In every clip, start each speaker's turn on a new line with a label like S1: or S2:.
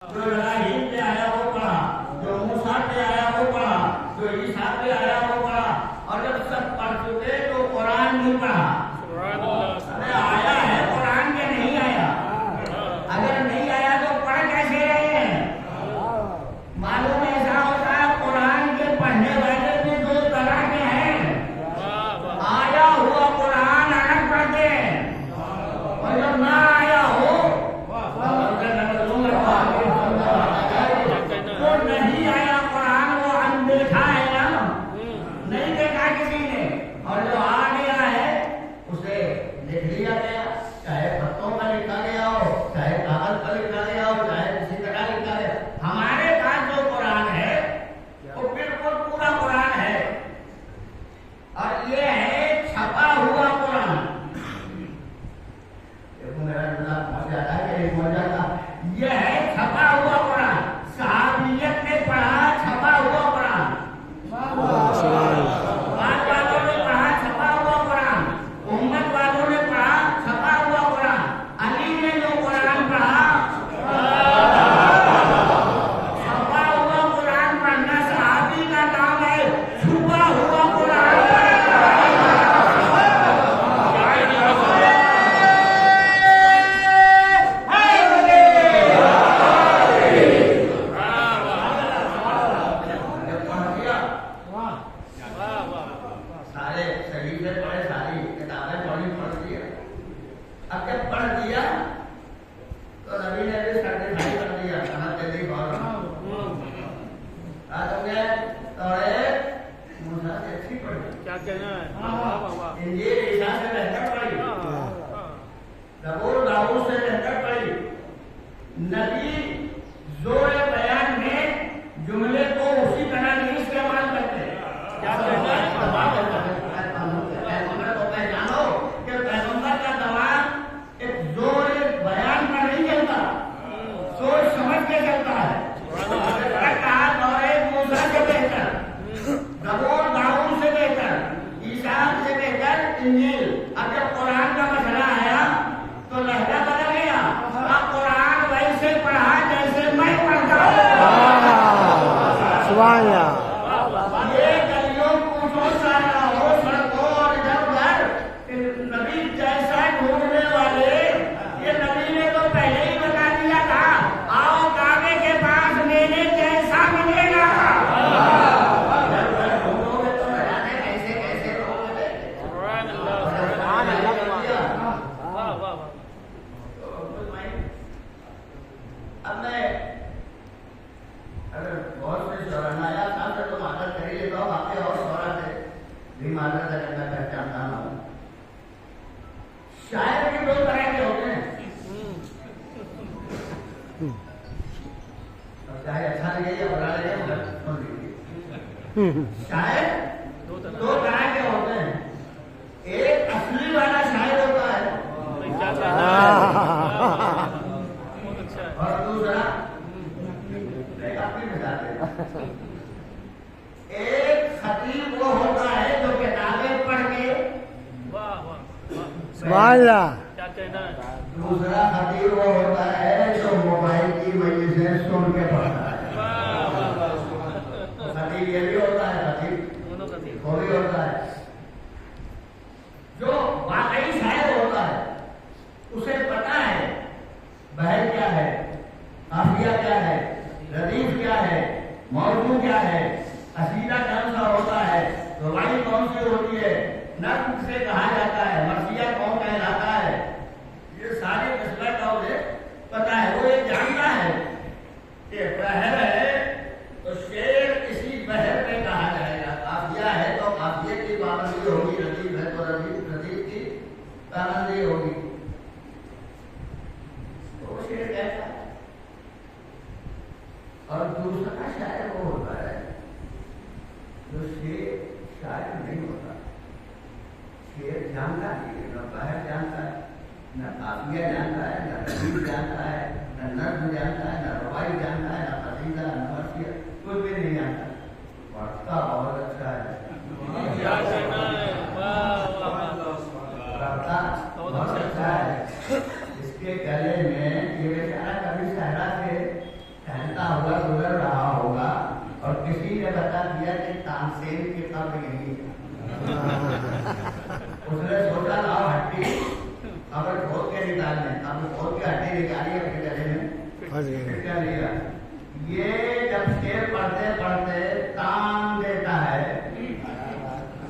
S1: जो इब्राहीम पे आया वो पढ़ा, जो मूसा पे आया वो पढ़ा, जो ईसा पे आया वो पढ़ा, और जब सब पढ़ चुके तो कुरान नहीं पढ़ा। अरे आया है कुरान के नहीं आया, अगर नहीं आया तो पढ़ कैसे रहे हैं? मालूम ऐसा होता है कुरान के पढ़ने वाले भी दो तरह के हैं। आया हुआ कुरान अलग पढ़ते हैं और जब ना आया हो नहीं आया कुरान वो अनदेखा है ना, नहीं देखा किसी ने, और जो आ गया है उसे लिख लिया गया, चाहे पत्तों पर लिखा गया हो, चाहे कागज पर लिखा गया हो, चाहे किसी तरह लिखा गया। हमारे पास जो कुरान है वो बिल्कुल पूरा कुरान है, और ये है छपा हुआ कुरान। देखो मेरा जनाब पहुंच जाता है कि पहुंच जाता, ये है छपा हुआ कुरान। सहाबियत ने पढ़ा छपा हुआ कुरान, बाद वालों ने पढ़ा छपा हुआ कुरान, उम्मत वालों ने पढ़ा छपा हुआ कुरान। अली ने जो कुरान पढ़ा छपा हुआ कुरान पढ़ना सहाबी का काम है, छुपा हुआ कुरान सारे सही से पढ़े, सारी किताबें पढ़ दिया। अब जब पढ़ दिया तो नबी ने भी सर्टिफाई कर दिया, खाना जल्दी और आज हो गया मूसा से अच्छी पढ़ी,
S2: क्या कहना है?
S1: इंजील ईसा से बेहतर पढ़ी, जबूर दाऊद से बेहतर पढ़ी। नबी जोरे बयान में जुमले को उसी तरह नहीं इस्तेमाल करते। क्या कहना है? जानो कि पैगंबर का जवान एक जोर बयान पर नहीं चलता, सोच समझ के चलता है। कहा दौरे मूसा से बेहतर, जबूर दाऊद से बेहतर, ईसा से बेहतर इंजील। अब जब कुरान का मसला आया तो लहजा बदल गया, अब कुरान वैसे पढ़ा जैसे मैं पढ़ता हूँ। ये गलियों पूछो सारा हो सड़कों और इधर उधर, नबी जैसा ढूंढने वाले, ये नबी ने तो पहले ही बता दिया था, आओ काबे के पास मेरे जैसा मिलेगा। ढूंढोगे तो न जाने कैसे कैसे लोग अब मैं अगर बहुत से शोरानाया था तो तुम आदत कर ही लेता हूँ, आपके और शोरा से भी मादत करना पहचानता हूँ। शायर के दो तरह के होते हैं, चाहे अच्छा लगे या बुरा लगे सुन लीजिए। शायर दो तरह के होते हैं, एक असली वाला शायर होता है और दूसरा एक खतीब वो होता है जो किताबें पढ़ के,
S2: क्या कहना है?
S1: दूसरा खतीब वो होता है जो मोबाइल की वजह से सुन के पढ़ता है। खतीब ये भी होता है, खतीब वो भी होता है। जो वाकई शायर होता है उसे पता है बहर क्या है, काफिया क्या है, रदीफ क्या है, मौजू क्या है, असीदा कौन सा होता है, रुबाई कौन सी होती है, नक्म से कहा जाता है, मर्सिया कौन कहलाता है, ये सारे मसला का उसे पता है। वो ये जानता है कि बहर है तो शेर इसी बहर में कहा जाएगा, काफिया है तो काफिये की पाबंदी होगी, रदीफ है तो रदीफ की पाबंदी होगी। तो शेर कहता है। और दूसरा शायर वो होता है जो शेर शायर नहीं होता, शेर जानता नहीं, न बाहर जानता है, न काफिया जानता है, न रदीफ जानता है, न नज्म जानता है, न रवाई जानता है, न कसीदा, न मर्सिया, कुछ भी नहीं जानता। पढ़ता बहुत अच्छा है, पढ़ता बहुत अच्छा है। इसके गले में ये बेचारा कभी सहरा से तेल की कब्र यही है। उसने सोचा लाओ हड्डी कब्र खोद के निकालने, कब्र खोद के हड्डी निकाली अपने गले में फिर क्या लिया। ये जब शेर पढ़ते पढ़ते तान देता है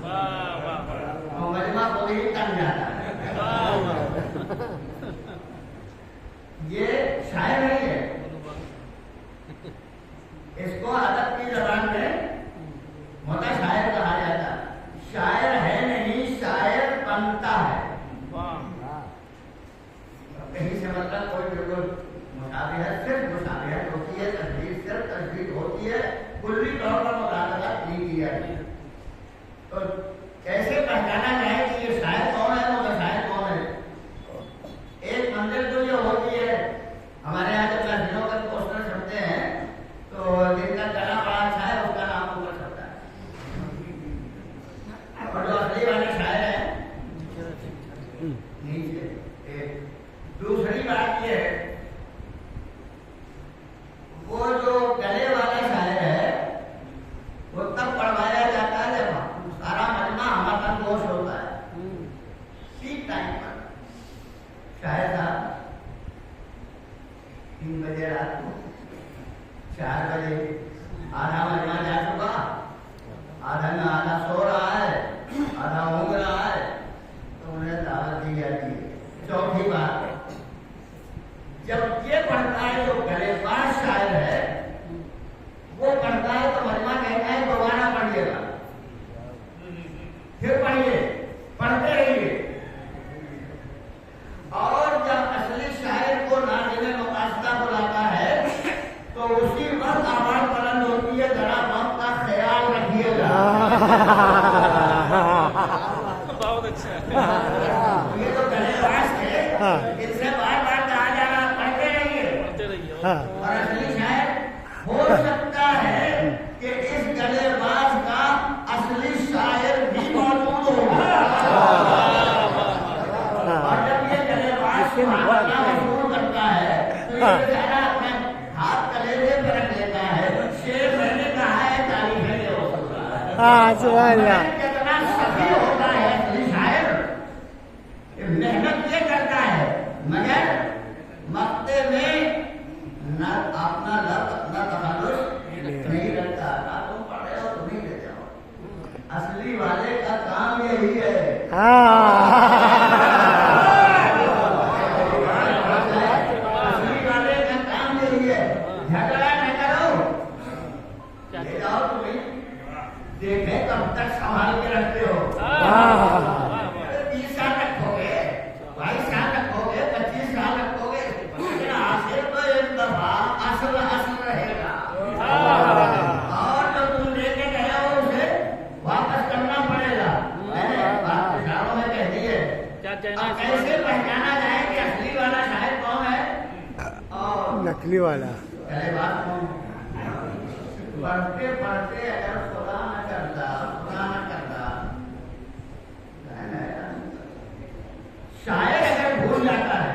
S2: वाह वाह
S1: तो मजमा को ही तन जाता है। ये शायर नहीं है, इसको अदब की जबान में मोटा शायर कहा जाता है। शायर है नहीं, शायर बनता है।
S2: वाह
S1: कहीं से मतलब कोई बिल्कुल मुशाबिहत, सिर्फ मुशाबिहत होती है, तस्वीर सिर्फ तस्वीर होती है, कुल्ली तौर पर मुलाकात नहीं की जाती। तो कैसे पहचाना जाए कि ये शायर कौन है, वो शायर कौन है। एक मंजिल तो ये होती है, हमारे यहाँ जब मस्जिदों पर पोस्टर छपते हैं तो जिनका गला बड़ा अच्छा है उसका नाम ऊपर छपता है, और जो असली वाले शायर है नीचे। दूसरी बात ये है, वो जो गले वाला शायर है वो तब पढ़वाया जाता है जब सारा मजमा हमारा दोष होता है। ठीक टाइम पर शायर साहब 3 बजे रात को 4 बजे आधा मजमा जा चुका, आधा में आधा सो रहा है, आधा ऊँग रहा है, तो उन्हें दावत दी जाती है। चौथी बात, जब ये पढ़ता है जो गलेबाज शायर है वो पढ़ता है तो मजमा कहता है दोबारा पढ़िएगा, फिर पढ़िए, पढ़ते रहिए। और जब असली शायर को नाज़िमे मुक़ासदा बुलाता है तो उसी वक्त आवाज बुलंद होती है, जरा वक्त का ख्याल रखिएगा।
S2: बहुत अच्छा है।
S1: ये तो गलेबाज थे, इनसे बार बार कहा जा रहा पढ़ते रहिए।
S2: पढ़ते रहिए।
S1: और असली शायर हो सकता है कि इस गलेबाज का असली शायर भी मौजूद होगा। और जब ये गलेबाज पढ़ना शुरू करता है तो ये बेचारा अपने हाथ कलेजे पर रख लेता है। शेर मैंने कहा है, तारीफ है ये हो सकता है। कितना सफी होता है असली शायर, मेहनत ये करता है मगर मक्ते में न अपना लफ्ज अपना तखल्लुस नहीं रखता। ना तुम पढ़े हो तुम ही ले जाओ, असली वाले का काम यही है। असली वाले का काम यही है, झगड़ा न करो, ले जाओ तुम्हें, देखे कब तक संभाल के रखते हो। 20 साल रखोगे, 22 साल रखोगे, 25 साल रखोगे, लेकिन आखिर तो एक दफा असल असल रहेगा। और जो तुम लेके गए हो उसे वापस करना पड़ेगा। मैंने बात इशारों में कह दी है।
S2: क्या कहना
S1: अब कैसे पहचाना जाए कि असली वाला शायर कौन है और
S3: नकली वाला।
S1: पहले बात कौन है। पढ़ते पढ़ते अगर खुदा न करता शायर अगर भूल जाता है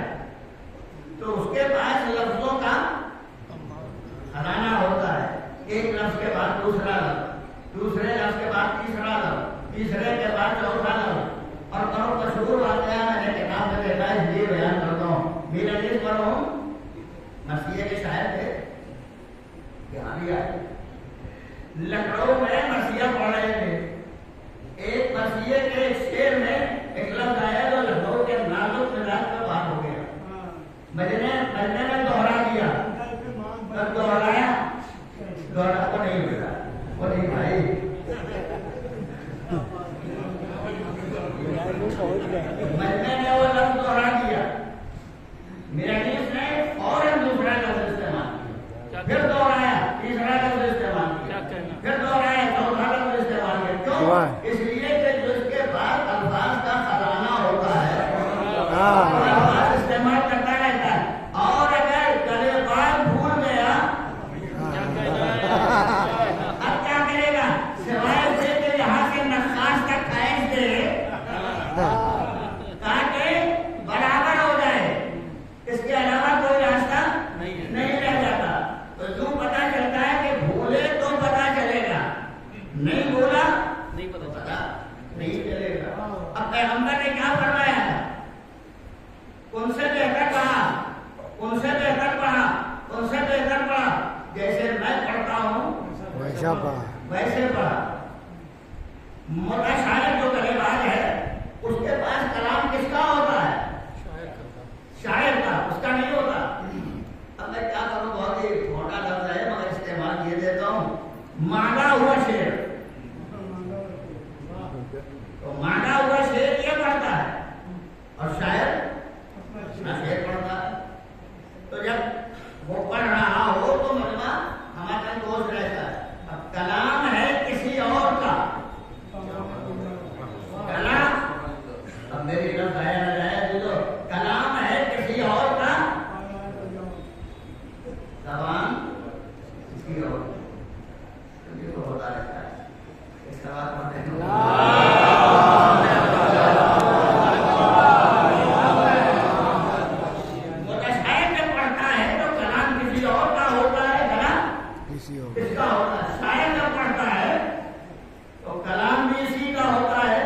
S1: तो उसके पास लफ्जों का खजाना होता है। एक लफ्ज के बाद दूसरा लफ्ज, दूसरे लफ्ज के बाद तीसरा लफ्ज, तीसरे के बाद चौथा लफ्ज। और करो मशहूर वाक़या मैंने किताब में देखा है, इसलिए बयान करता हूँ। मीर अजीज मरहूम मसीह के शायर थे, यहाँ भी आए, लखनऊ में मसीहा पढ़ रहे थे। एक मसीहे के शेर में एक लफ्ज आया जो लखनऊ के नाजुक मिजाज में बात हो गया। मजने ने दोहरा दिया, तब दोहराया, दोहरा को नहीं मिला, वो नहीं भाई। मजने ने वो लफ्ज दोहरा दिया, मेरा ने फौरन दूसरा लफ्ज इस्तेमाल किया, फिर दोहराया, तीसरा लफ्ज इस्तेमाल किया, फिर दोहराया,
S3: ऐसा पढ़ा
S1: वैसे पढ़ा। मोटा शायर जो कलेबाज है उसके पास कलाम किसका होता है? शायर का, उसका नहीं होता। अब मैं क्या करूं, बहुत ही मोटा लफ्ज है मगर इस्तेमाल ये देता हूं, मांगा हुआ शेर। तो मांगा हुआ शेर ये पढ़ता है और शायर अपना शेर पढ़ता है। तो जब वो पढ़ रहा हो तो मतलब हमारा दोष रहता है। अब कलाम है किसी और का, कलाम, अब मेरी लफ्ज आया न जाए तो कलाम है किसी और का, जबान किसी और, तो ये तो होता रहता है। इसका बात पढ़ते हैं किसका होता है? शायर जब पढ़ता है तो कलाम भी इसी का होता है,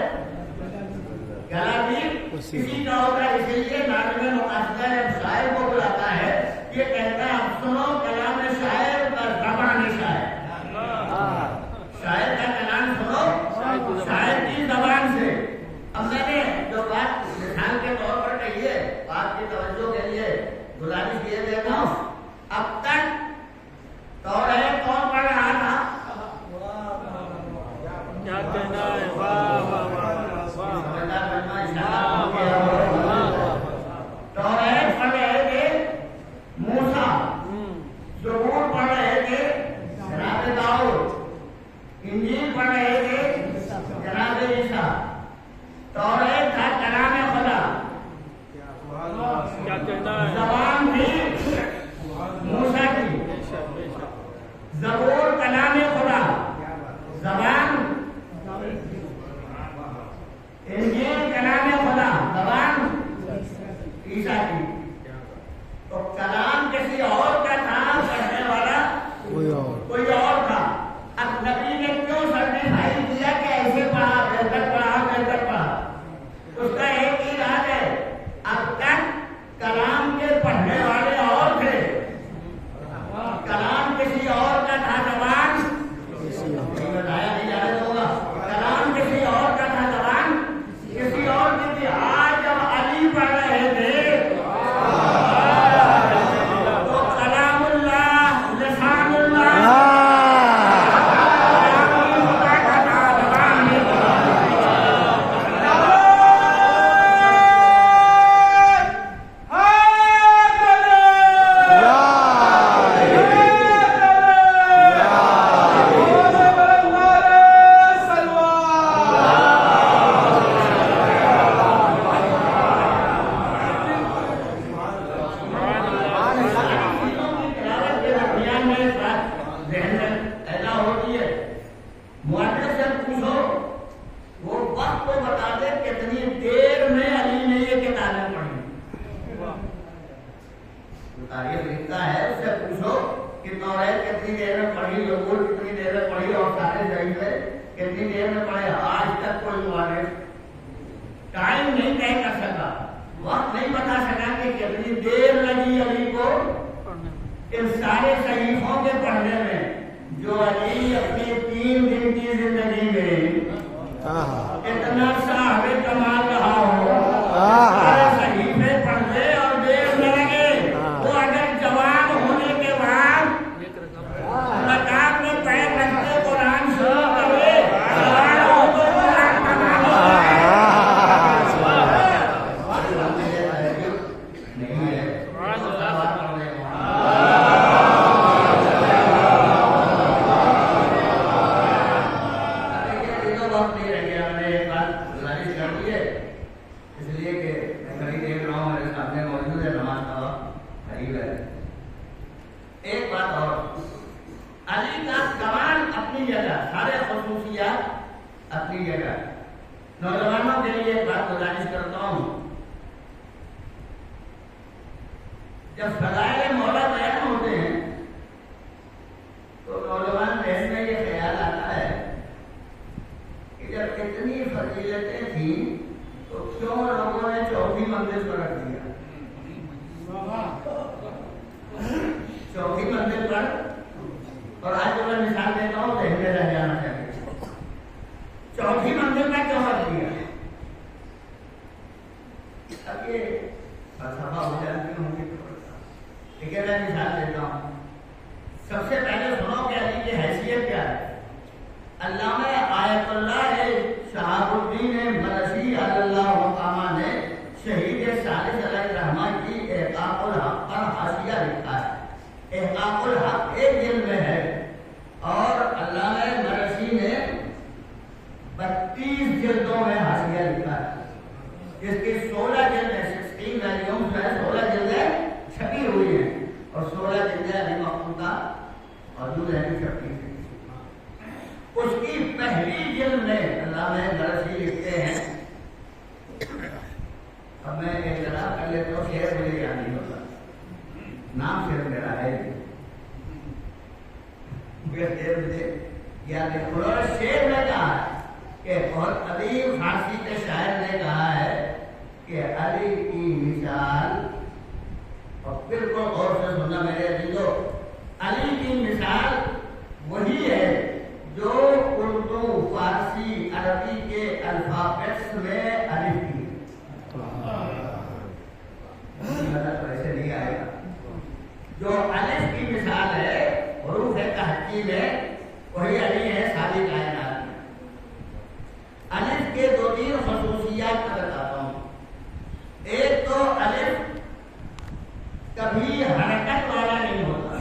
S1: गला भी इसी का होता है। इसीलिए नाज़िम मुक़द्दर जब शायर को बुलाता है ये कहता है अब सुनो कलाम शायर का ज़बान शायर, शायर का कलाम सुनो शायर की ज़बान से। अब मैंने जो बात मिसाल के तौर पर कही है, आपकी तवज्जो के लिए गुजारिश किए देता हूँ। अब तक तौरात कौन पढ़ रहा था?
S2: क्या कहना है, वाह वाह वाह
S1: तौरात पढ़ रहे थे मूसा, ज़बूर पढ़ रहे थे जनाब दाऊद, इंजील पढ़ रहे थे जनाब ईसा। तौरात था कलाम खुदा,
S2: क्या कहना है,
S1: ज़बान थी मूसा की, ज़बूर कलाम खुदा, ज़बान इंजील कलाम खुदा, ज़बान ईसा की। तो कलाम किसी और का था, पढ़ने वाला कोई और था। अब नबी ने क्यों सर्टिफाई किया कि ऐसे पढ़ा, बेहतर पढ़ा, बेहतर पढ़ा? उसका एक ही राज है, अब तक कलाम के पढ़ने वाले और थे, कलाम किसी और का था, ज़बान बताया नहीं जा रहा होगा, कलाम किसी और का था, ज़बान किसी और की थी। आज जब अली पढ़ रहे थे तो कलामुल्लाह, लिसानुल्लाह, तारीख लिखता है, उससे पूछो कि तौरात कितनी देर में पढ़ी, ज़बूर कितनी देर में पढ़ी और सारे ज़हीफ़े कितनी देर में पढ़े। आज तक कोई मुआरिफ टाइम नहीं तय कर सका, वक्त नहीं बता सका कि कितनी देर लगी अली को इन सारे सहीफों के पढ़ने में। जो अली अपनी 3 दिन की जिंदगी में इतना साहिब कमाल रहा हो, सारे सहीफे पढ़ ले और देर न लगे। वो अगर जवान होने के बाद रकात में पैर रखते कुरान शुरू करे, सवाल हो तो कुरान बना लो। नहीं है इसलिए कि मैं देख रहा हूँ मेरे सामने मौजूद है, नमाज का करीब है। एक बात और, अली का कमाल अपनी जगह, सारे खसूसियात अपनी जगह। नौजवानों के लिए एक बात गुजारिश करता हूँ, जब फज़ाइल मौला बयान होते हैं तो नौजवान बहन में ये ख्याल आता है कि जब इतनी फजीलतें थी तो क्यों लोगों ने चौथी मंजिल पर रख दिया? चौथी मंजिल पर। और आज जो मैं मिसाल देता हूँ मौजूद है भी शक्ति से। उसकी पहली जिल्द में अल्लाह में दरसी लिखते हैं, अब मैं एक जरा कर लेता हूँ, शेर मुझे याद नहीं होता, नाम शेर मेरा है शेर मुझे याद नहीं। उन्होंने शेर में कहा है कि बहुत अदीब फारसी के शायर ने कहा है कि अली की मिसाल, और बिल्कुल गौर से सुनना मेरे अजीजों, अली की मिसाल वही है जो उर्दू, फारसी, अरबी के अल्फाबेट्स में अलिफ की वैसे नहीं आएगा। जो अलिफ की मिसाल है हरूफ कहकी में, वही अली है सारी कायनात में। अलिफ के दो तीन खसूसियात मैं बताता हूँ। एक तो अलिफ कभी हरकत वाला नहीं होता,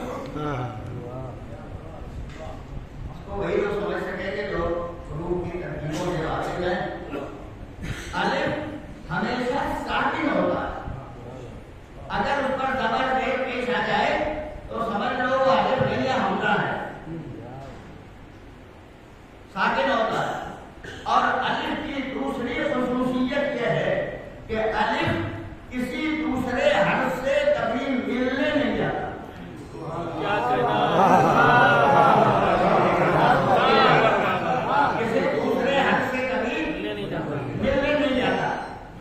S1: तो वही लोग समझ सकेंगे जो हरूफ की तरकीबों से आते हैं। अलिफ हमेशा साकिन होता है, अगर उस पर जबर रेत पेश आ जाए तो समझ लो वो अलिफ नहीं है, हमला है, साकिन होता है। और अलिफ की दूसरी खसूसियत यह है कि अलिफ किसी दूसरे हर्फ से कभी मिलने नहीं जाता।
S2: क्या कहना
S1: किसी दूसरे हर्फ से कभी मिलने नहीं जाता।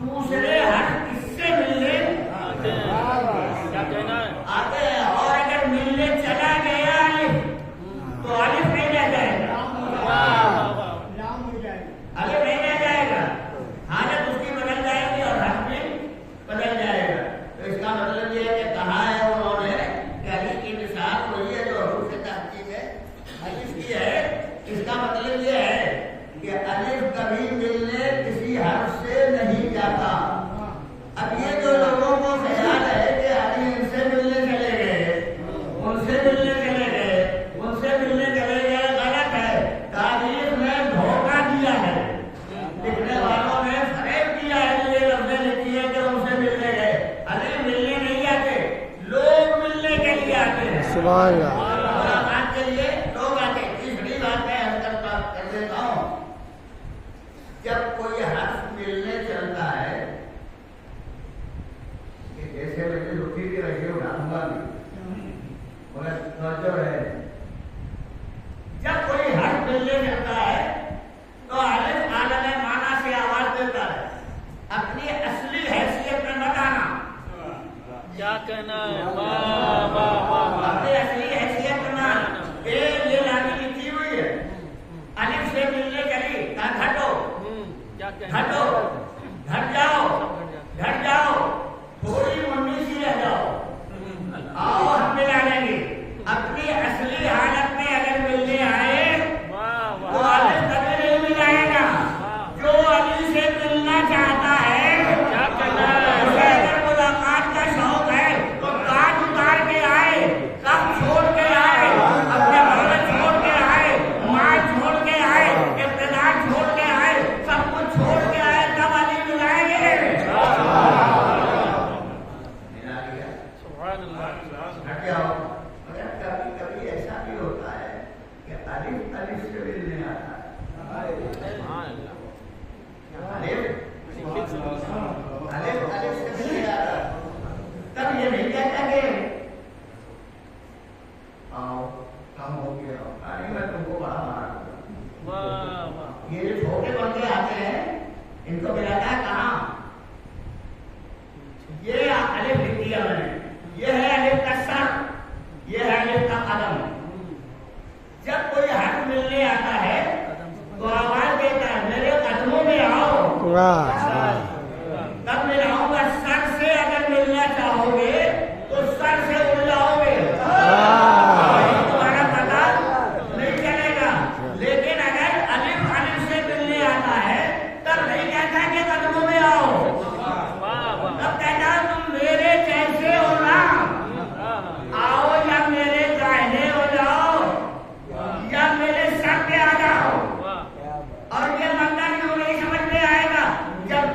S1: दूसरे हर्फ किससे मिलने
S2: क्या कहना है?
S1: आते हैं, और अगर मिलने चला गया अलिफ तो अलिफ नहीं रह जाएगा, अलिफ नहीं रह जाएगा, हालत उसकी बदल जाएगी और हर्फ भी बदल जाएगा। तो इसका मतलब ये है कि कहा है उन्होंने कि अली की मिसाल वही है जो हरूफ कहकी में अलिफ की है। इसका मतलब ये है कि अलिफ कभी मिलने किसी हर्फ से नहीं जाता। अब ये जो लोगों को ख्याल है कि अली इनसे मिलने चले गए, उनसे मिलने चले गए, उनसे मिलने चले गए, गलत है। तारीख में धोखा दिया है, लिखने वालों ने फरेब किया है, ये लफ्ज़ें लिखी है कि उनसे मिलने गए। अली मिलने नहीं आते, लोग मिलने के लिए आते हैं,
S3: सुभान अल्लाह।
S1: मुलाकात के लिए लोग आते हैं। तीसरी बात मैं अंदर बात कर देता हूँ, जब कोई हर्फ मिलने चलता है, जैसे मैंने रुकी भी रखी उठाऊंगा है, जब कोई हर्फ मिलने चलता है तो अलिफ आलम माना से आवाज देता है, अपनी असली हैसियत में मत आना।
S2: क्या कहना है? वाह वाह वाह।
S1: अपनी असली हैसियत में ना, ये लानी लिखी हुई है, अलिफ से मिलने चली, कहा घटो
S2: क्या कहना
S1: घटो, घट जाओ, घट जाओ, थोड़ी मम्मी सी रह जाओ, आओ हम मिला लेंगे। अपनी असली हालत में अगर मिलने आए तो अलिफ कभी नहीं मिलाएगा। जो अली से मिलना चाहता है,
S2: क्या कहना है?
S1: उसे अगर मुलाकात का शौक है तो ताज उतार के आए, सब छोड़ के आए, अपने घर छोड़ के आए, माल छोड़ के आए, इब्तिदार छोड़ के आए, सब कुछ छोड़ के आए, तब अली मिलाएंगे।
S2: सुभान अल्लाह।
S1: हट जाओ। मगर कभी कभी ऐसा भी होता है कि अलिफ अलिफ से मिलने आता है,
S2: सुभान अल्लाह।
S1: अलिफ अलिफ से मिलने आता है। तब ये नहीं कहता कि आओ कम हो गया, अरे मैं तुमको बड़ा मारा दूंगा।
S2: वाह वाह।
S1: ये जो छोटे बंदे आते हैं, इनको मिलाता है कहाँ? ये अलिफ लिख दिया मैंने, ये है अलिफ का सर, ये है अलिफ का कदम। जब कोई हर्फ मिलने आता है तो आवाज देता है, मेरे कदमों में आओ।
S3: वाह
S1: तब मिलाऊंगा सर से, अगर मिलना चाहोगे तो सर से उड़ जाओगे, तुम्हारा पता नहीं चलेगा। लेकिन अगर अलिफ अलिफ से मिलने आता है तब नहीं कहता कि कदमों में आओ,
S2: वाह वाह।
S1: तब कहता है तुम मेरे कैसे हो ना, आओ या मेरे दाहिने हो जाओ या मेरे सर पे आ जाओ।
S2: वाह।
S1: और ये बंदा क्यों नहीं समझ में आएगा? जब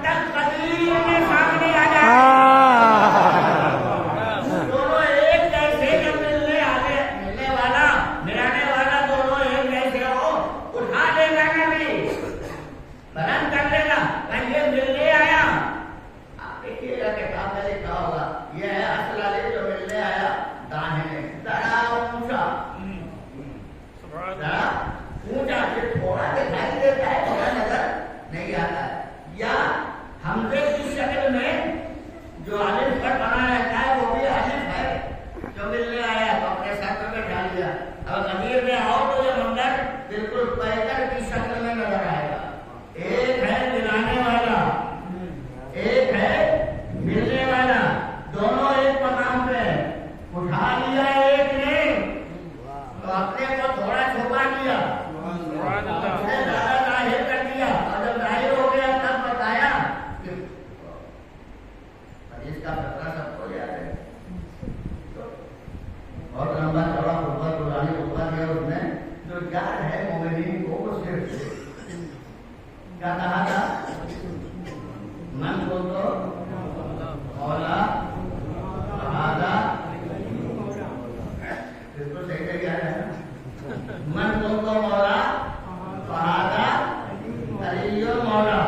S1: अब कबीर में आओ तो ये मंदिर बिल्कुल पैकर की शक्ल में नजर आएगा। एक है दिलाने वाला, एक है मिलने वाला, दोनों एक मकाम पे है। उठा लिया एक ने तो अपने को थोड़ा छुपा लिया, उसने ज्यादा जाहिर कर दिया, और जब जाहिर हो गया तब बताया कि इसका फतरा सबको याद है। तो बहुत लंबा चौड़ा खुतबा पुरानी खुतबा दिया उसने, जो याद है मोमिनीन को वो सिर्फ क्या कहा था, मन को तो मौला आदा, बिल्कुल सही सही याद है ना, मन को तो मौला आदा अलियो मौला।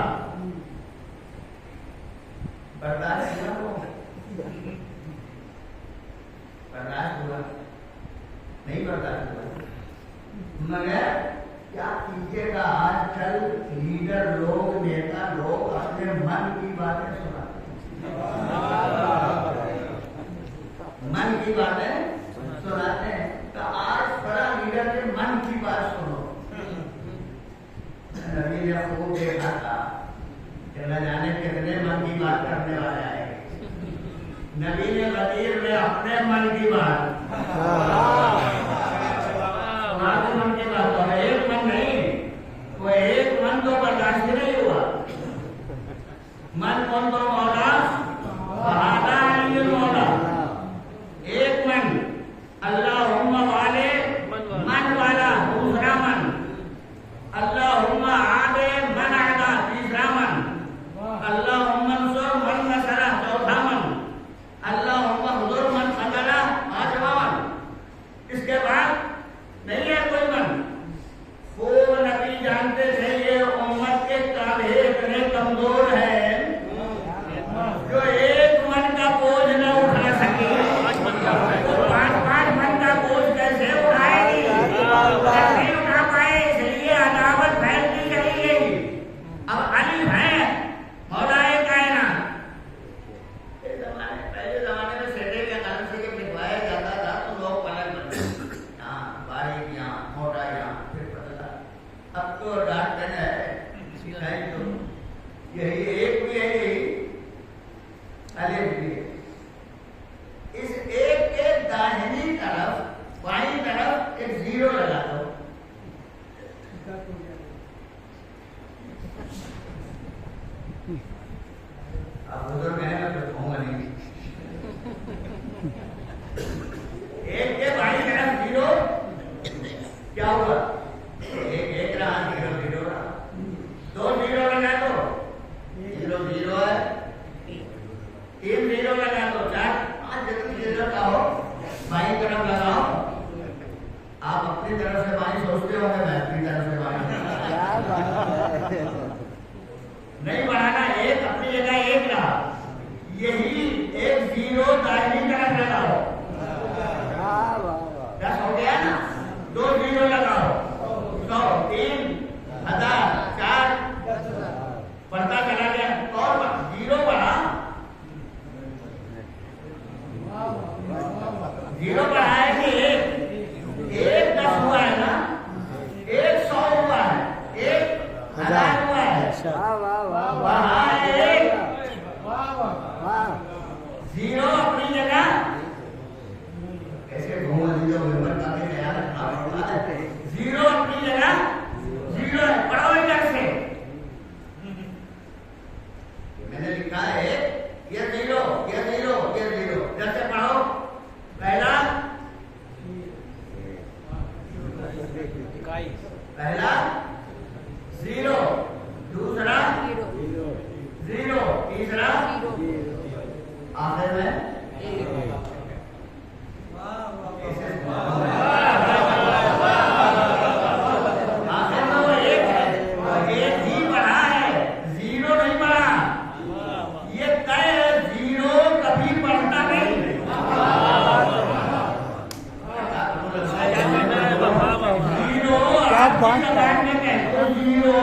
S1: बर्दाश्त किया वो, बर्दाश्त हुआ नहीं, बर्दाश्त हुआ। मगर क्या कीजिएगा, आजकल लीडर लोग, नेता लोग अपने मन की बातें सुनाते हैं, मन की बातें सुनाते हैं। तो आज बड़ा लीडर के मन की बात सुनो। नबी ने खूब देखा था कि न जाने कितने मन की बात करने वाले आएंगे। नबी ने गदीर में अपने मन की बात, मन की बात, और एक मन नहीं, वो एक मन तो बर्दाश्त नहीं हुआ। मन कौन तो मौला आदा अलियो मौला, एक मन अल्लाहुम्मा वाले मन वाला, दूसरा मन अल्लाहुम्मा आदे मन आदा, तीसरा मन अल्लाहुम्मा नसर मन नसरा, चौथा मन अल्लाहुम्मा हुजूर मन खदला, पांचवा मन। इसके बाद नहीं है कोई मन। वो नबी जानते थे ये उम्मत के काबे इतने कमजोर है जो एक मन का बोझ न उठा सके, तो पांच मन का बोझ कैसे उठाएगी, नहीं उठा पाए, इसलिए अदावत फैलती चली गई। अब अली है मौलाए कायनात। पहले जमाने में सेटे के कारण से जब लिखवाया जाता था तो लोग पलट बनते, यहाँ बारीक, यहाँ मोटा, यहाँ फिर पतला। अब तो डांट देना है, तो यही एक भी है, अलिफ भी है। इस एक के दाहिनी तरफ, बाईं तरफ एक जीरो लगा दो। अब उधर मैं कहूँगा नहीं, एक के बाईं तरफ जीरो, क्या हुआ, एक रहा, जीरो रहा, दो जीरो लगा दो, जीरो है, तीन जीरो लगा दो, चार, पांच जीरो का हो, बाईं तरफ लगाओ। आप अपनी तरफ से बाईं सोचते हो, मैं अपनी तरफ से बाईं नहीं बढ़ाना, एक अपनी जगह एक रहा, यही एक जीरो दाहिनी तरफ लगाओ, 10 हो गया ना, दो जीरो लगाओ, 100, 3, 1000, 4, बढ़ता चला गया, और जीरो बढ़ा, जीरो बढ़ाए कि एक 10 हुआ है ना, एक 100 हुआ है, एक 1000 हुआ है, वहाँ एक जीरो अपनी जगह कैसे घूम दीजिए, जीरो अपनी जगह जीरो है, पढ़ो इधर से। मैंने लिखा है ये जीरो, ये जीरो, ये जीरो, इधर से पढ़ो। पहला जीरो, दूसरा जीरो, तीसरा आखिर में आखिर में वो एक है, एक ही बढ़ा है, जीरो नहीं बढ़ा। ये तय है, जीरो कभी बढ़ता नहीं। जीरो जीरो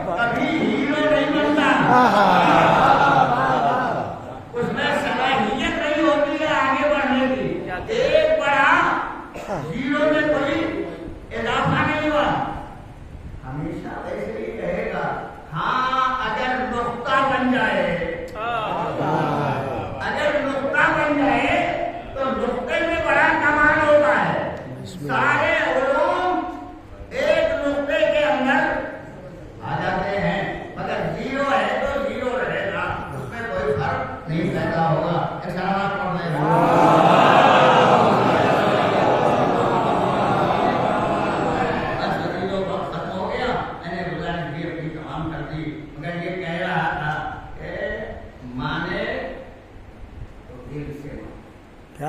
S1: कभी हीरो नहीं बनता, उसमें सलाहियत नहीं होती है आगे बढ़ने की। एक बड़ा जीरो में कोई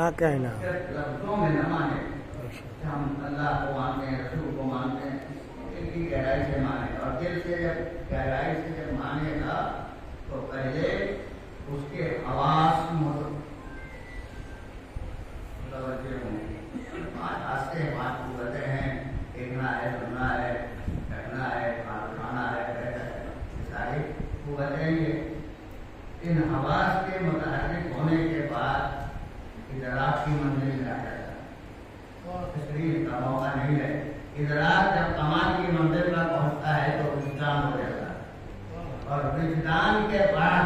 S3: क्या कहना।
S1: सिर्फ लफ्जों में न माने कि हम अल्लाह को मानते हैं, रसूल को मानते हैं, दिल की गहराई से माने। और दिल से जब गहराई से जब मानेगा तो पहले उसके आवाज मुतवज्जे होंगे। पाँच आस्ते हैं, पाँच कुव्वतें हैं, देखना है, सुनना है, करना है, हाथ उठाना है, बैठना है, ये सारी कुव्वतें ही है। इन आवाज के मुतहर्रिक होने के बाद इदराक की मंजिल में आ जाता है। तशरीह का मौका नहीं है। इदराक जब कमाल की मंजिल पर पहुंचता है तो विजदान हो जाता है, और विजदान के बाद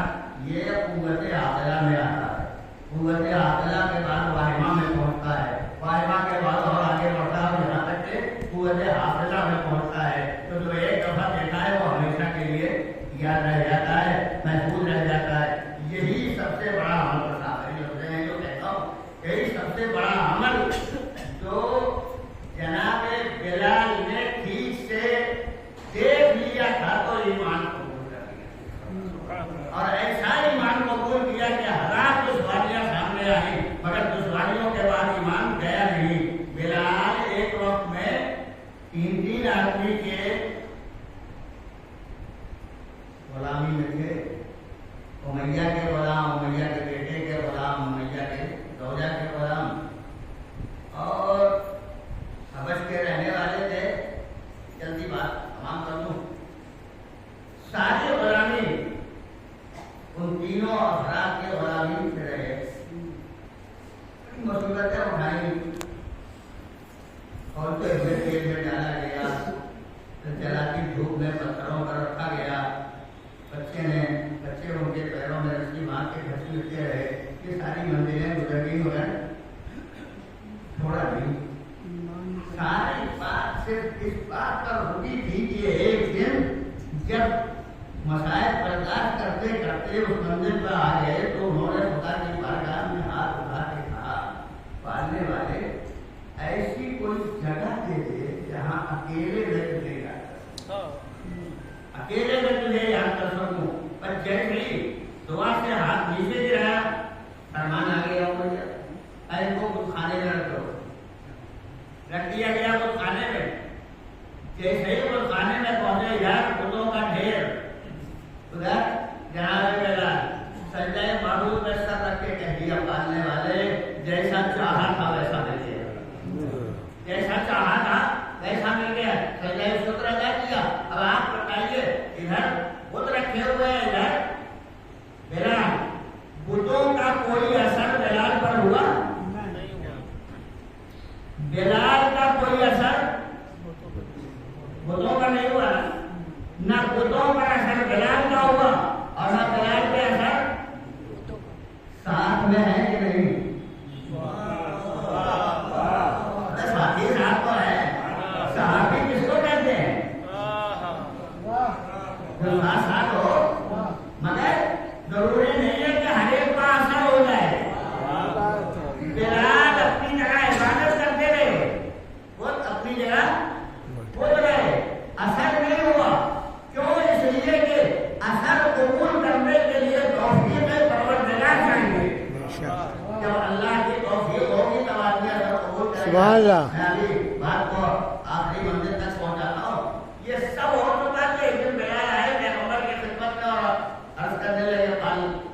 S1: ये कुव्वत आक़िला में आता है। कुव्वत आक़िला के बाद वाहिमा में पहुंचता है, वाहिमा के बाद और आगे बढ़ता है, यहाँ तक के कुव्वत हाफ़िज़ा में पहुंचता है। तो जो एक दफा देखा है वो हमेशा के लिए याद रह जाता है, महफूज रह जाता है। यही सबसे बड़ा अमल है, जो कहता हूँ यही सबसे बड़ा अमल जो जनाब बिलाल ने ठीक से देख लिया था तो ईमान कबूल कर लिया, और ऐसा ईमान कबूल किया कि हजार दुश्वारियां सामने आई, मगर दुश्वारियों के बाद ईमान गया नहीं। बिलाल एक वक्त में 3 आदमी के गुलामी में थे। उमैया के गुलाम, उमैया के बेटे के गुलाम, उमैया के दौजा के गुलाम, और हबश के रहने वाले थे। जल्दी बात तमाम कर दूं। सारी गुलामी उन तीनों अफराद के गुलामी से रहे। मुसीबतें उठाई, और तो जेल में डाला गया, जलाती धूप में पत्थरों पर रखा गया। बच्चे उनके पैरों में रस्सी बांध के घसीटते रहे। ये सारी मंजिलें गुजर गई, मगर थोड़ा नहीं। सारी बात सिर्फ इस बात पर रुकी थी कि एक दिन जब मसाइल बर्दाश्त करते करते उस मंजिल पर आ गए तो उन्होंने खुदा की बारगाह में हाथ उठा के कहा, पालने वाले ऐसी कोई जगह दे दे जहाँ अकेले व्यक्ति देगा, अकेले व्यक्ति ले याद कर सकूं। पर जैसे ही दुआ से हाथ नीचे गिराया, फरमान आ गया, इनको कुछ खाने में रख दिया गया। वो खाने में जैसे ही वो खाने में पहुंचे, यार फूलों का ढेर उधर जनाब बिलाल सजदे मारूफ में सर रख के कह दिया, पालने वाले जैसा चाहा था वैसा मिल गया, जैसा चाहा था वैसा मिल गया। सजदे शुक्र अदा किया। अब आप बताइए, इधर बुत रखे हुए हैं, इधर बिलाल, बुतों का कोई असर बिलाल पर हुआ? बिलाल का कोई असर बुतों का नहीं हुआ, ना बुतों का असर बिलाल का हुआ, और ना बिलाल के असर साथ में है कि नहीं? साथी साथ तो है। सहाबी किसको कहते हैं? जो साथ हो, मगर जरूरी नहीं है कि हर एक का असर हो जाए। बिलाल अपनी जगह इबादत करते रहे, वो अपनी जगह बोल रहे, असर नहीं हुआ। क्यों? इसलिए कि असर कबूल करने के लिए तौफीक परवरदिगार चाहिए। जब अल्लाह की तौफीक होगी तब आदमी असर कबूल करेगा। मैं अभी बात को आखिरी मंजिल तक पहुंचाता हूँ। ये सब हो चुका कि एक दिन बिलाल आए पैगंबर की खिदमत में और अर्ज करने लगे,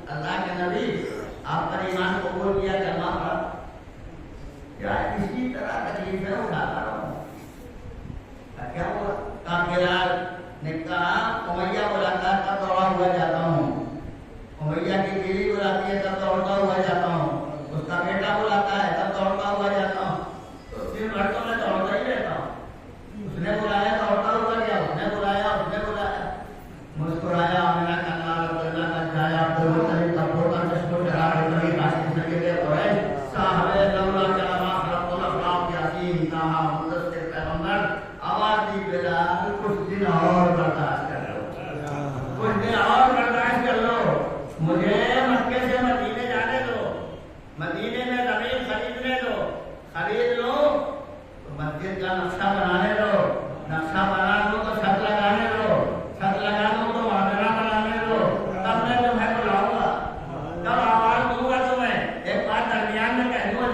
S1: अल्लाह के नबी आप पर ईमान कबूल किया, कलमा पढ़ा, क्या इसी तरह तकलीफें उठाता रहूं? क्या हुआ? बिलाल ने कहा, उमैया बुलाता तब दौड़ा हुआ जाता हूँ, उमैया की बीवी बुलाती है तब दौड़ता हुआ जाता हूँ, उसका बेटा बुलाता है तब दौड़ता हुआ जाता हूँ। तो दिन भर तो मैं दौड़ता ही रहता हूँ। उसने बुलाया दौड़ता हुआ गया, उसने बुलाया मुस्कुराया, मेरा कन्ना अल्लाह का जाया तो मुतलिक कपूर का चश्मो चढ़ा कभी काशी सके दे और साहबे लौला कलमा खलकुल अफलाक यासीन कहा मुदस्सिर पैगंबर आवाज दी, बिलाल कुछ दिन और बर्दाश्त कर लो, कुछ दिन और बर्दाश्त कर लो, मुझे मक्के से मदीने जाने दो, मदीने में जमीन खरीदने दो, खरीद लो तो मस्जिद का नक्शा बनाने दो, नक्शा बना लो तो छत लगाने दो, छत लगा दो तो माजरा बनाने दो, तब मैं तुम्हें बुलाऊंगा, तब आवाज दूंगा तुम्हें। एक बात दरमियान में कह दूंगा,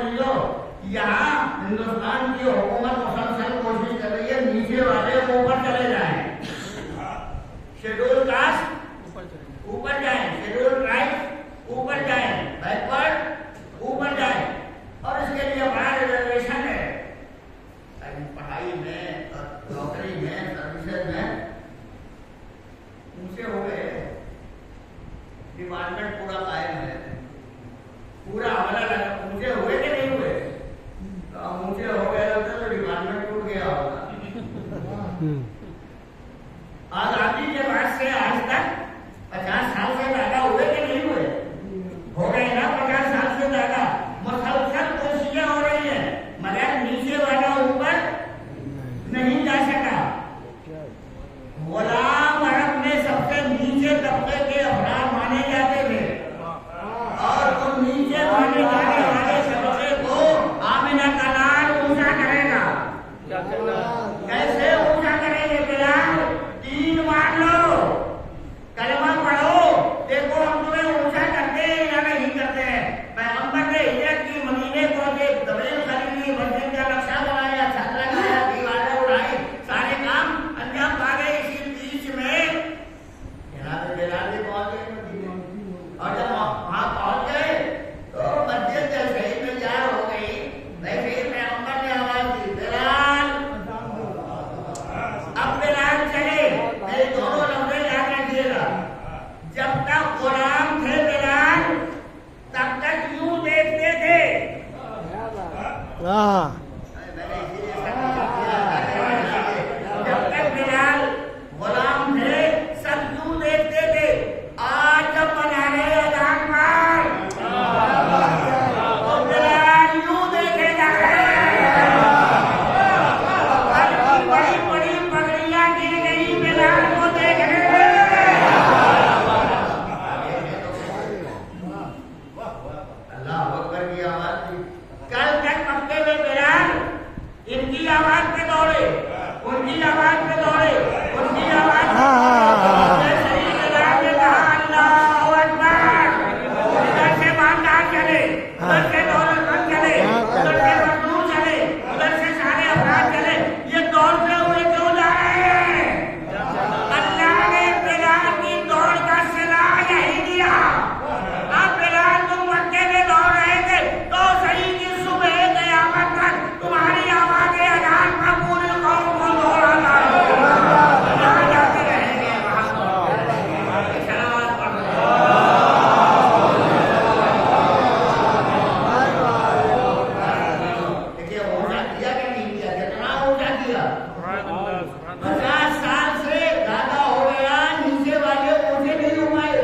S1: पढ़ाई में, नौकरी में, सर्विसेज में ऊंचे हो गए, डिपार्टमेंट पूरा कायम है, पूरा हमारा लगा। ऊंचे हुए कि नहीं हुए? तो ऊंचे हो गए होते तो डिपार्टमेंट टूट गया होगा। आजादी के बाद से आज तक 50 साल से ज्यादा हुए कि नहीं हुए? हो गए ना 50 साल से ज्यादा। मुसलसल कोशिशें हो रही है, मगर नीचे वाला ऊपर नहीं जा सका। गुलाम अरब में सबसे नीचे तबके के अफराद माने जाते थे, और तो नीचे माने जाने वाले सबसे को आमिना का लाल ऊंचा करेगा। कैसे ऊंचा करेंगे? बिलाल, तीन मान लो, कलमा पढ़ो, देखो हम तुम्हें ऊंचा करते हैं या नहीं करते हैं। पैगंबर ने हिजरत की, मदीने पहुंचे, दबेल खरीदी, मस्जिद का नक्शा बनाया, छत लगाया, दीवारें उड़ाई, सारे काम अंजाम पा गए। इसी बीच में बिलाल भी पहुंच गए मदीने, और जब वहां पहुंच गए तो मस्जिद जैसे ही तैयार हो गई, वैसे ही पैगंबर ने आवाज दी, बिलाल। अब बिलाल चले, ये दोनों लफ्ज़ याद रखिएगा। जब तक गुलाम थे बिलाल, तब तक यूं देखते थे। मैंने इसीलिए जब तक बिलाल गुलाम थे सब यूं देखते थे। आज जब बना रहे अजान पर तो बिलाल यूं देखे जा रहे हैं। बड़ी बड़ी पगड़ियां गिर गई बिलाल को देखने में। अल्लाह अकबर की आवाज थी। कल तक मक्के में बिलाल इनकी आवाज पे दौड़े, उनकी आवाज पे दौड़े, उनकी आवाज पे दौड़े। सही बिलाल ने कहा अल्लाहू अकबर। इधर से बांधार चले, उधर से दौलतमंद चले, उधर से मजदूर चले, उधर से सारे अफराद चले। ये दौड़ते हुए क्यों जा रहे हैं? अल्लाह ने बिलाल की दौड़ का सिला यही दिया। अब बिलाल तुम मक्के में दौड़ रहे थे तो सही की सुबह क़यामत तक तुम्हारी आवाज़ें अज़ान का पूरी कौम को दौड़ाता जहाँ जाते रहेंगे वहाँ सलावत पढ़ो। देखिए ऊंचा किया कि नहीं किया? कितना ऊंचा किया? 50 साल से ज्यादा हो गया, नीचे वाले ऊंचे नहीं हो पाए।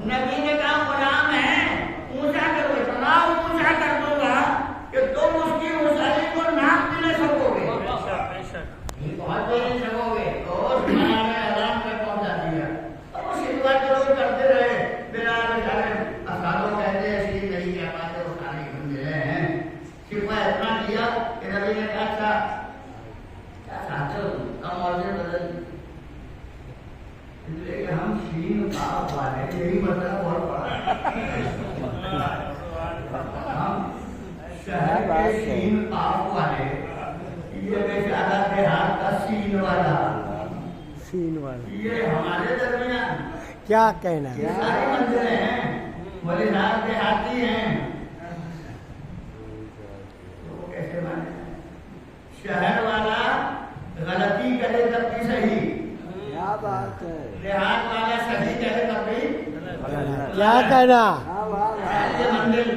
S1: नबी ने कहा गुलाम है, ऊंचा करो, इतना ऊंचा कर दूंगा कि तुम उसकी ऊंचाई को नाप भी नहीं सकोगे, पहुंच भी नहीं सकोगे। और अज़ान तक पहुंचा दिया। अब वो शिकवा जरूर करते रहे। बिलाल बेचारे असालों कहते हैं इसलिए नहीं कह पाते, वो सारे घूम गए हैं। शिकवा इतना किया कि नबी ने कहा अच्छा क्या चाहते हो, कम मौजूद बदल। इसलिए हम शीन काफ वाले, यही मतलब और पड़ा। हम शहर के शीन काफ वाले, ये बेचारा देहात का सीन वाला, ये हमारे दरमियान
S3: क्या कहना
S1: ये सारी मंजिलें हैं। बोले साहब देहाती हैं तो वो कैसे माने? शहर वाला गलती करे तब भी सही,
S3: क्या बात है?
S1: देहात वाला सही करे तब भी
S3: क्या कहना?
S1: ये मंजिल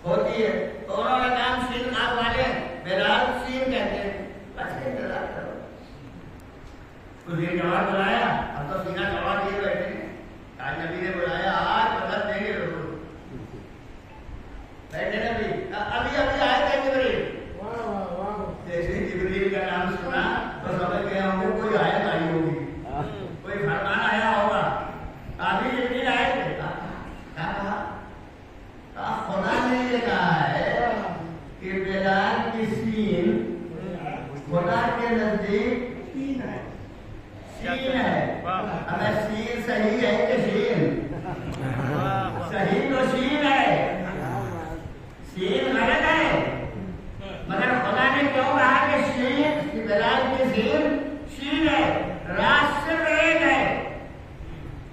S1: होती है। दोनों का काम सीन काफ वाले, बिलाल सीन कहते हैं। बस इंतजार करो। कुछ देर जवाब बुलाया, अब तो सीना जवाब दिए बैठे हैं। आज नबी ने बुलाया, आज बदल देंगे जरूर। बैठे नबी, अभी अभी आए थे जिब्रील। जैसे ही जिब्रील का नाम सुना तो समझ गए होंगे कोई आयत आई होगी, कोई फरमान आया होगा। अभी जिब्रील आए थे, क्या कहा? खुदा ने ये कहा है कि बिलाल की सीन खुदा के नजदीक सीन है। हमें सीन सही है कि शीन? सही तो शीन है, सीन गलत है। मगर खुदा ने क्यों कहा कि शीन, बिलाल की सीन शीन है? राज सिर्फ एक है,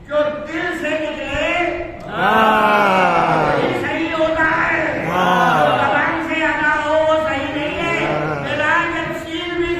S1: जो दिल से निकले सही होता है। जबान से अदा हो वो सही नहीं है। बिलाल जब सीन भी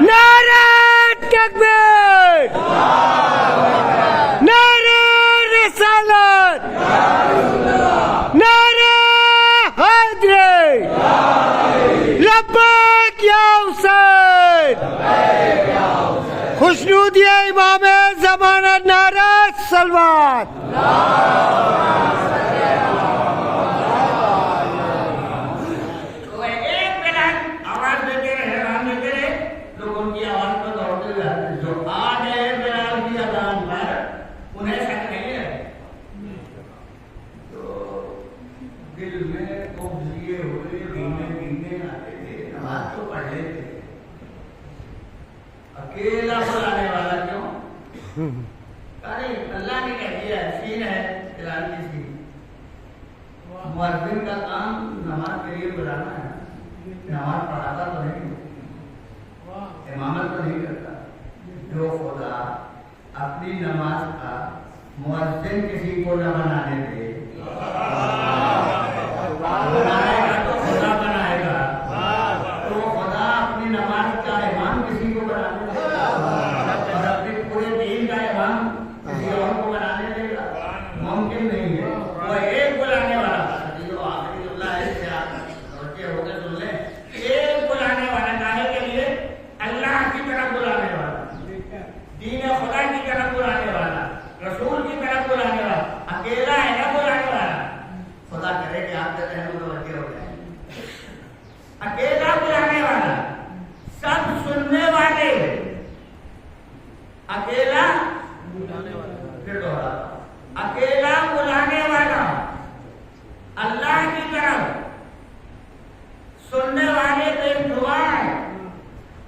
S3: नारे तकबीर, नारे रिसालत, नारे हैदरी, लब्बैक या हुसैन, खुशनूदिया इमाम ज़माना नारा सलवात।
S1: तो एक मिनट आवाज देते रहे, हैरान देते रहे, लोग उनकी आवाज पर दौड़ते हुए आते हैं। जो आ गए बिलाल की अजान पर, उन्हें शक नहीं है। तो दिल में लिए हुए धीमे धीमे आते थे, नमाज तो पढ़ लेते थे। अकेला बुलाने वाला क्यों? अरे अल्लाह ने कह दिया, सीन है बिलाल की सीन। मुअज्जिन का काम नमाज के लिए बुलाना है, नमाज पढ़ाता तो नहीं, इमामत तो नहीं करता। जो खुदा अपनी नमाज का मुअज्जिन किसी को न बनाने दे, बनाएगा तो खुदा बनाएगा। तो खुदा अपनी नमाज का इमाम किसी को बनाने देगा और अपने पूरे दीन का इमाम किसी और को बनाने देगा? मुमकिन नहीं है। वो एक बुलाने वाला एक बुलाने वाला काहे के लिए? अल्लाह की तरफ बुलाने वाला, दीन खुदा की तरफ बुलाने वाला, रसूल की तरफ बुलाने वाला, अकेला है ना बुलाने वाला। खुदा करे कि आप कहते हैं तो बच्चे हो जाए। अकेला बुलाने वाला, सब सुनने वाले, अकेला बुलाने वाला, फिर दोहरा, अकेला बुलाने वाला, अल्लाह की तरफ सुनने वाले तो एक दुआ है।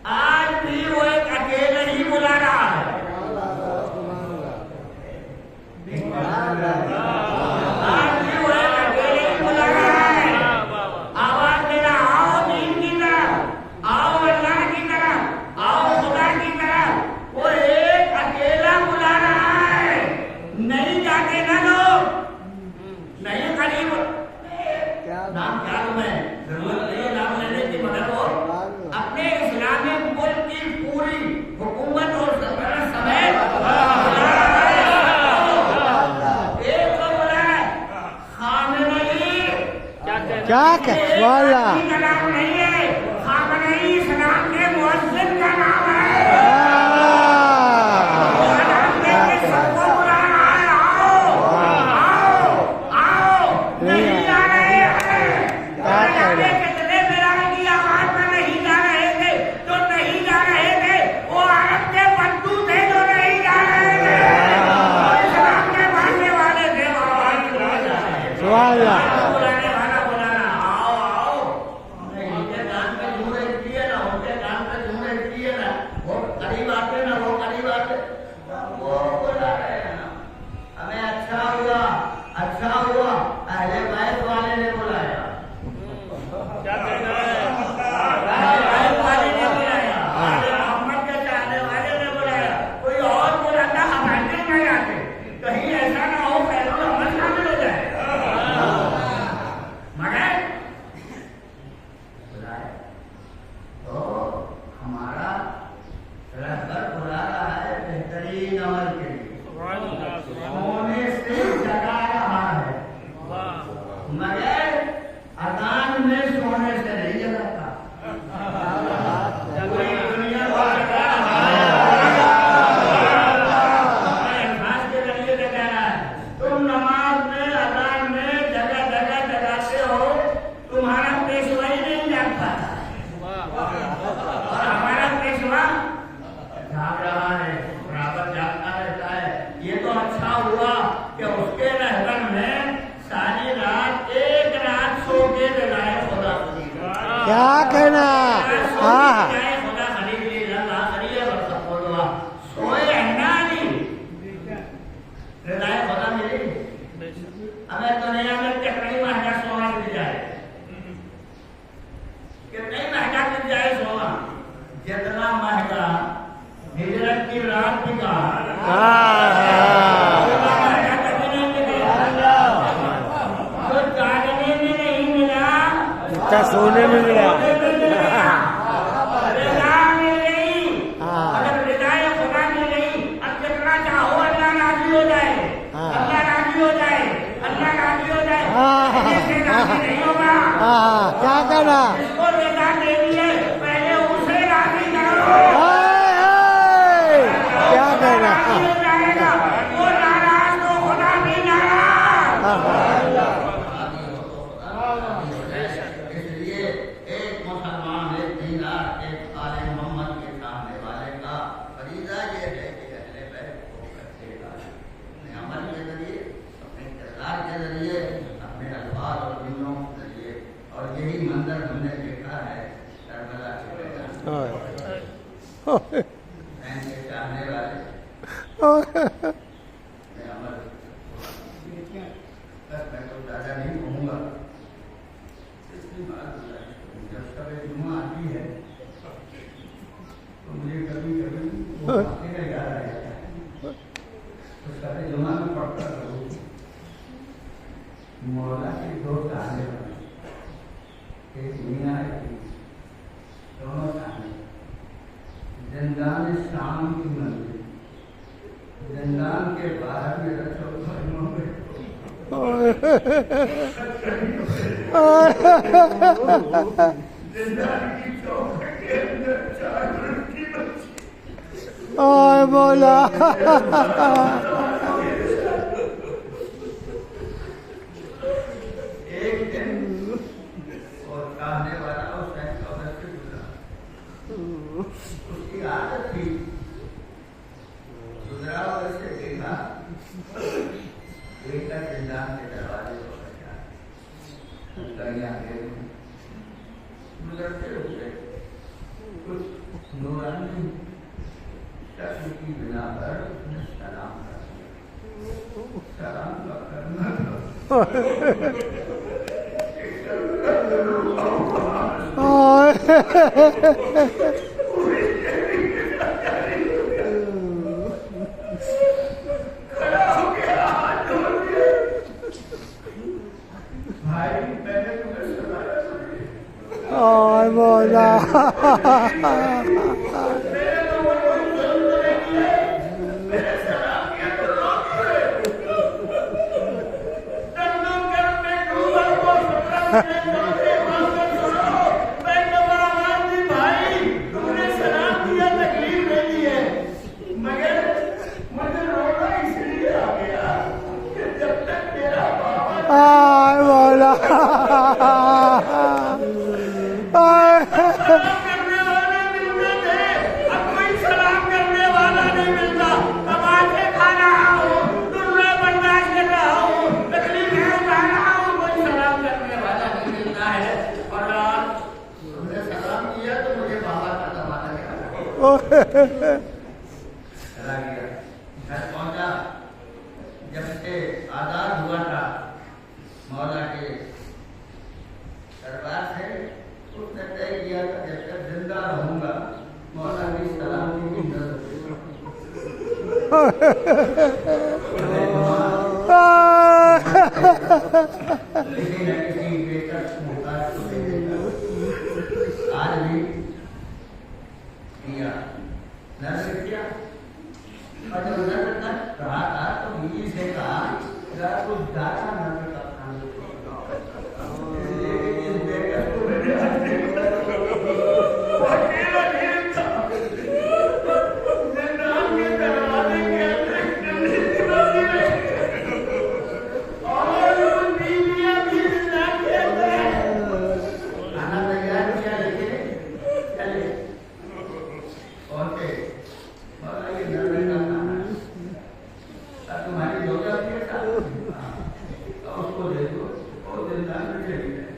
S1: आज भी वो एक अकेले ही बुला रहा है। आज भी वो एक अकेले ही बुला रहा है। आवाज देना, आओ दीन की तरफ, आओ अल्लाह की तरफ, आओ खुदा की तरफ। वो एक अकेला बुला रहा है। नहीं जाते ना लोग, नहीं करीब नाम क्या तुम्हें जरूरत नहीं है नाम लेने की, मगर वो अपने इस्लामी मुल्क की पूरी हुकूमत और समेत एक को बोला है खामेनेई।
S3: क्या कह वाला
S1: नाम नहीं है, खामेनेई इस्लाम के मुअज्जिन का नाम है। सबको बुला रहा है, आओ आओ आओ, नहीं जा रहे हैं। कितने बिलाल की आवाज में नहीं जा रहे थे, जो नहीं जा रहे थे वो अरब के बंधु थे जो नहीं जा रहे थे, इस्लाम के मानने वाले थे। वो आवाज बुलाने वाला बुलाना, आओ आओ। उनके कान पे धूल रहती है ना, उनके कान पे धूल रहती है ना, वो करीब आते ना, वो करीब आते, वो बुला रहे हैं ना। हमें अच्छा हुआ अहले बैत वाले ने बुलाया। क्या कहना है? अहले बैत वाले ने बुलाया, मोहम्मद के चाहने वाले ने बुलाया। कोई और बुलाता हम नहीं आते, कहीं ऐसा ना हो खैरुल अमल शामिल हो जाए। मगर बुलाया तो हमारा रहबर बुला रहा है बेहतरीन अमल के लिए, सोने से जगा रहा है। मगर अजान में सोने से नहीं जगाता। पूरी दुनिया को जगा रहा है, अल्फाज के जरिए जगा रहा है। तुम नमाज में अजान में जगह जगह जगाते हो, तुम्हारा पेशवा ही नहीं जाग पाता और हमारा पेशवा जाग रहा है, बराबर जागता रहता है। ये तो अच्छा हुआ कि उसके रहबर में सारी रात एक रात सो के लगाए खुदा।
S3: क्या कहना? हाँ
S1: खुदा खरीद ली रजा करिए सोए रहना नहीं, रजाए खुदा मिली। हमें दुनिया में कितनी महंगा सोना मिल जाए, कितनी महंगा मिल जाए सोना, जितना महंगा हिजरत की रात भी कहा,
S3: सोने में मिला।
S1: रज़ा मिल गई,
S3: हाँ।
S1: मतलब रज़ाए खुदा मिल गई। अब जितना चाहो अल्लाह राजी हो जाए,
S3: हाँ।
S1: अल्लाह राजी हो जाए, अल्लाह राजी हो जाए,
S3: हाँ।
S1: ऐसे राजी नहीं होगा।
S3: हाँ, क्या कहना?
S1: जिसको रज़ा देनी है पहले उसे राजी करो।
S3: हाय, हाय, क्या कहना?
S1: राजी हो जाएगा, वो नाराज तो खुदा भी नाराज।
S3: हाँ, हाँ।
S1: इसलिए एक मुसलमान, एक दीनदार, एक आले मोहम्मद के सामने वाले का फरीज़ा ये है कि अहले बैत को रखेगा, अपने अमल के जरिए, अपने किरदार के जरिए, अपने अल्फाज और जुमलों के जरिए। और यही मंजर हमने देखा है करबला के मैदान में।
S3: हाय।
S1: हुसैन के चाहने वाले मैं अमल, बस मैं तो ज़्यादा नहीं कहूँगा। इसकी बात जब शब जुम्मा आती है तो मुझे कभी कभी वो बातें का याद आ जाता है। तो शब जुम्मा में पढ़ता रहूँ मौला के दो ताने बने, एक मियाँ एक दोनों ताने। जिंदान शाम की मंजिल, जिंदान के बाहर मेरा चौथा इमाम है। जिंदान की चौखट के अंदर 4 लड़की बच्ची।
S3: ओए मौला।
S1: एक दिन और कहने वाला हुसैन कब्र से गुजरा। उसकी आदत थी, गुजरा और उसे देखा, देखकर जिंदान के दरवाजे को बचा, गलियां गए, गुजरते हुए कुछ नूरानी शक्ल की बिना पर उसने सलाम कर दिया। सलाम का करना भाई मैंने तुम्हें सुनाया
S3: ओए मौला। आय मौला।
S1: करने वाले मिलते थे, अब कोई सलाम करने वाला नहीं मिलता। तमाशे खा रहा हूँ, दुर्रे बर्दाश्त कर रहा हूँ, तकलीफें उठा रहा हूँ, कोई सलाम करने वाला नहीं मिलता है। और आज तुमने सलाम किया तो मुझे बाबा का जमाना याद आ गया। चला गया, घर पहुंचा। जब से आजाद हुआ था मौला के दरबार से, उसने तय किया था जब तक जिंदा रहूंगा मौला की सलामी की जरूरत किसी न किसी बेकस मुहताज को दे देगा। आज भी किया, नजर किया, और जब नजर तक रहा था तो बीवी से कहा जरा कुछ ज्यादा नजर का खाना तुम्हारी जरूरत है उसको दे दो, और जिंदा में चली जाए।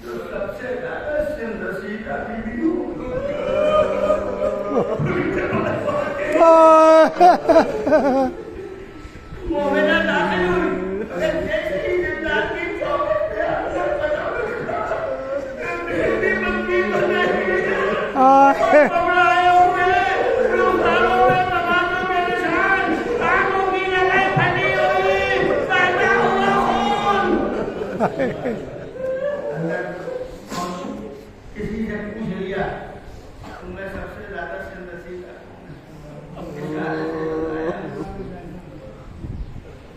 S1: जो सबसे ज्यादा सिंदसीदा बीवी हो मोमिना दाखिल हुई, अगर जैसे ही जिंदा की चौखट पे अंदर बना हुआ मेरी मक्की बनाई घबराए हुए रुखारों में तमाचों में निशान, आंखों की नगें फटी हुई, बहता हुआ खून। अंदर सबसे ज्यादा संदर्शित इशारे से बताया,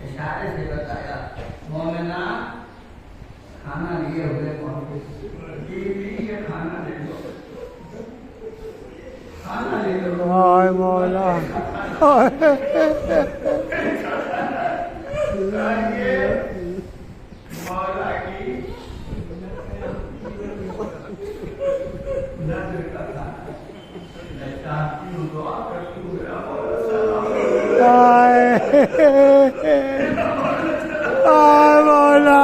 S1: इशारे से बताया। मोमिना खाना लिए हुए पहुंचे, ये खाना ले लो, खाना ले लो।
S3: हाय मौला
S1: ये मौला की नजर का था। मैं चाहती हूँ, दुआ करती हूँ, मेरा मौला सलाम।
S3: हाय हाय मौला